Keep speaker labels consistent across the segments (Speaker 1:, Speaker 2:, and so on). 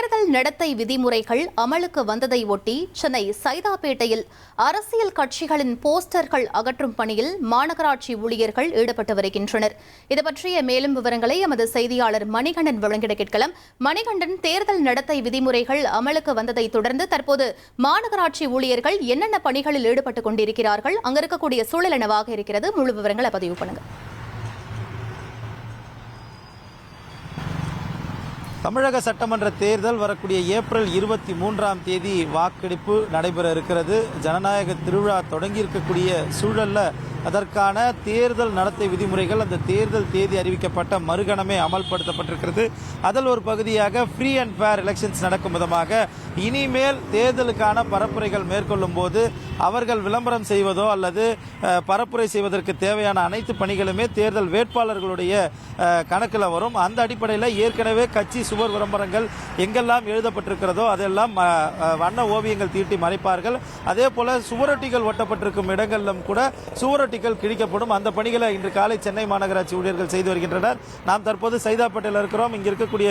Speaker 1: தேர்தல் நடத்தை விதிமுறைகள் அமலுக்கு வந்ததை ஒட்டி சென்னை சைதாப்பேட்டையில் அரசியல் கட்சிகளின் போஸ்டர்கள் அகற்றும் பணியில் மாநகராட்சி ஊழியர்கள் ஈடுபட்டு வருகின்றனர். இது பற்றிய மேலும் விவரங்களை எமது செய்தியாளர் மணிகண்டன் வழங்கிட கேட்கலாம். மணிகண்டன், தேர்தல் நடத்தை விதிமுறைகள் அமலுக்கு வந்ததை தொடர்ந்து தற்போது மாநகராட்சி ஊழியர்கள் என்னென்ன பணிகளில் ஈடுபட்டுக் கொண்டிருக்கிறார்கள், அங்க இருக்கக்கூடிய சூழல் என்னவாக இருக்கிறது, முழு விவரங்களை பதிவு பண்ணுங்க.
Speaker 2: தமிழக சட்டமன்ற தேர்தல் வரக்கூடிய ஏப்ரல் 23ஆம் தேதி வாக்கெடுப்பு நடைபெற இருக்கிறது. ஜனநாயக திருவிழா தொடங்கி இருக்கக்கூடிய சூழல்ல அதற்கான தேர்தல் நடத்தை விதிமுறைகள் அந்த தேர்தல் தேதி அறிவிக்கப்பட்ட மறுகணமே அமல்படுத்தப்பட்டிருக்கிறது. அதில் ஒரு பகுதியாக ஃப்ரீ அண்ட் ஃபேர் எலெக்ஷன்ஸ் நடக்கும் விதமாக இனிமேல் தேர்தலுக்கான பரப்புரைகள் மேற்கொள்ளும் போது அவர்கள் விளம்பரம் செய்வதோ அல்லது பரப்புரை செய்வதற்கு தேவையான அனைத்து பணிகளுமே தேர்தல் வேட்பாளர்களுடைய கணக்கில் வரும். அந்த அடிப்படையில் ஏற்கனவே கட்சி சுவர் விளம்பரங்கள் எங்கெல்லாம் எழுதப்பட்டிருக்கிறதோ அதெல்லாம் வண்ண ஓவியங்கள் தீட்டி மறைப்பார்கள். அதே போல சுவரொட்டிகள் ஒட்டப்பட்டிருக்கும் இடங்களிலும் கூட சுவரொட்டிகள் கிழிக்கப்படும். அந்த பணிகளை இன்று காலை சென்னை மாநகராட்சி ஊழியர்கள் செய்து வருகின்றனர். நாம் தற்போது சைதாப்பேட்டையில் இருக்கிறோம். இங்க இருக்கக்கூடிய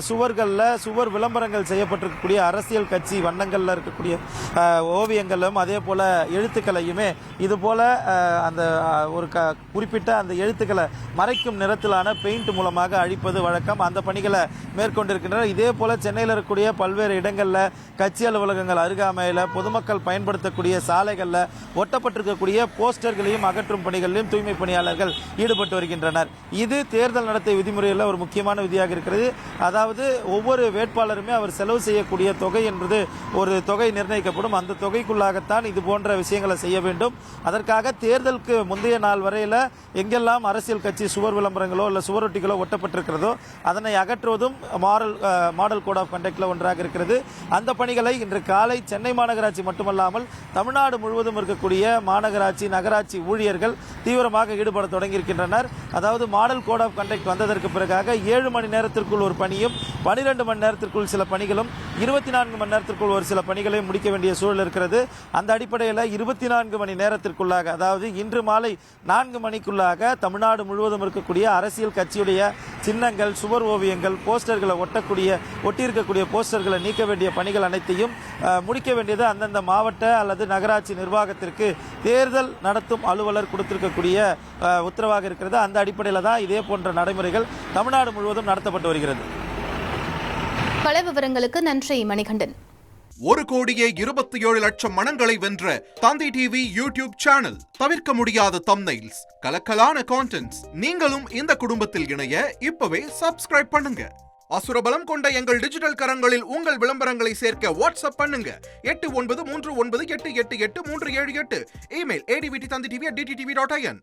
Speaker 2: சுவர்களில் சுவர் விளம்பரங்கள் செய்யப்பட்டிருக்கக்கூடிய அரசியல் கட்சி வண்ணங்கள்ல இருக்கக்கூடிய ஓவியங்களும் அதே போல எழுத்துக்களையுமே இது போல அந்த ஒரு குறிப்பிட்ட அந்த எழுத்துக்களை மறைக்கும் நிறத்திலான பெயிண்ட் மூலமாக அழிப்பது வழக்கம். அந்த பணிகளை மேற்கொண்டிருக்கின்றனர். இதே போல சென்னையில் இருக்கக்கூடிய பல்வேறு இடங்களில் கட்சி அலுவலகங்கள் அருகாமையில் பொதுமக்கள் பயன்படுத்தக்கூடிய சாலைகளில் ஒட்டப்பட்டிருக்கக்கூடிய போஸ்டர்களையும் அகற்றும் பணிகளிலும் தூய்மை பணியாளர்கள் ஈடுபட்டு வருகின்றனர். இது தேர்தல் நடத்தை விதிமுறையில் ஒரு முக்கியமான விதியாக இருக்கிறது. அதாவது ஒவ்வொரு வேட்பாளருமே அவர் செலவு செய்யக்கூடிய தொகை என்பது ஒரு தொகை நிர்ணயிக்கப்படும். அந்த தொகைக்குள்ளாகத்தான் இது போன்ற விஷயங்களை செய்ய வேண்டும். அதற்காக தேர்தலுக்கு முந்தைய நாள் வரையில் எங்கெல்லாம் அரசியல் கட்சி சுவர் விளம்பரங்களோ இல்லை சுவரொட்டிகளோ ஒட்டப்பட்டிருக்கிறதோ அதனை அகற்றுவதும் மாடல் கோட் ஆஃப் கண்டக்ட்ல ஒன்றாக இருக்கிறது. அந்த பணிகளை இன்று காலை சென்னை மாநகராட்சி மட்டுமல்லாமல் தமிழ்நாடு முழுவதும் இருக்கக்கூடிய மாநகராட்சி நகராட்சி ஊழியர்கள் தீவிரமாக ஈடுபட தொடங்கியிருக்கின்றனர். அதாவது மாடல் கோட் ஆஃப் கண்டக்ட் வந்ததற்கு பிறகாக 7 மணி நேரத்திற்குள் ஒரு பணியும் 12 மணி நேரத்திற்குள் சில பணிகளும் 24 மணி நேரத்திற்குள் ஒரு சில பணிகளையும் முடிக்க வேண்டிய சூழல் இருக்கிறது. அந்த அடிப்படையில் 24 மணி நேரத்திற்குள்ளாக, அதாவது இன்று மாலை 4 மணிக்குள்ளாக தமிழ்நாடு முழுவதும் இருக்கக்கூடிய அரசியல் கட்சியுடைய சின்னங்கள் சுவர் ஓவியங்கள் போஸ்டர்களை ஒட்டியிருக்கக்கூடிய போஸ்டர்களை நீக்க வேண்டிய பணிகள் அனைத்தையும் முடிக்க வேண்டியது அந்தந்த மாவட்ட அல்லது நகராட்சி நிர்வாகத்திற்கு தேர்தல் நடத்தும் அலுவலர் கொடுத்திருக்கக்கூடிய உத்தரவாக இருக்கிறது. அந்த அடிப்படையில் தான் இதே போன்ற நடைமுறைகள் தமிழ்நாடு முழுவதும் நடத்தப்பட்டு வருகிறது.
Speaker 1: பல விவரங்களுக்கு நன்றி மணிகண்டன்.
Speaker 3: 1,27,00,000 மனங்களை வென்ற தந்தி டிவி யூடியூப் சேனல். தவிர்க்க முடியாத தம்ப்நெயில்ஸ், கலக்கலான கான்டென்ட்ஸ். நீங்களும் இந்த குடும்பத்தில் இணைய இப்பவே சப்ஸ்கிரைப் பண்ணுங்க. அசுரபலம் கொண்ட எங்கள் டிஜிட்டல் கரங்களில் உங்கள் விளம்பரங்களை சேர்க்க வாட்ஸ்அப் பண்ணுங்க. 8939888838. Email advttv@dttv.in.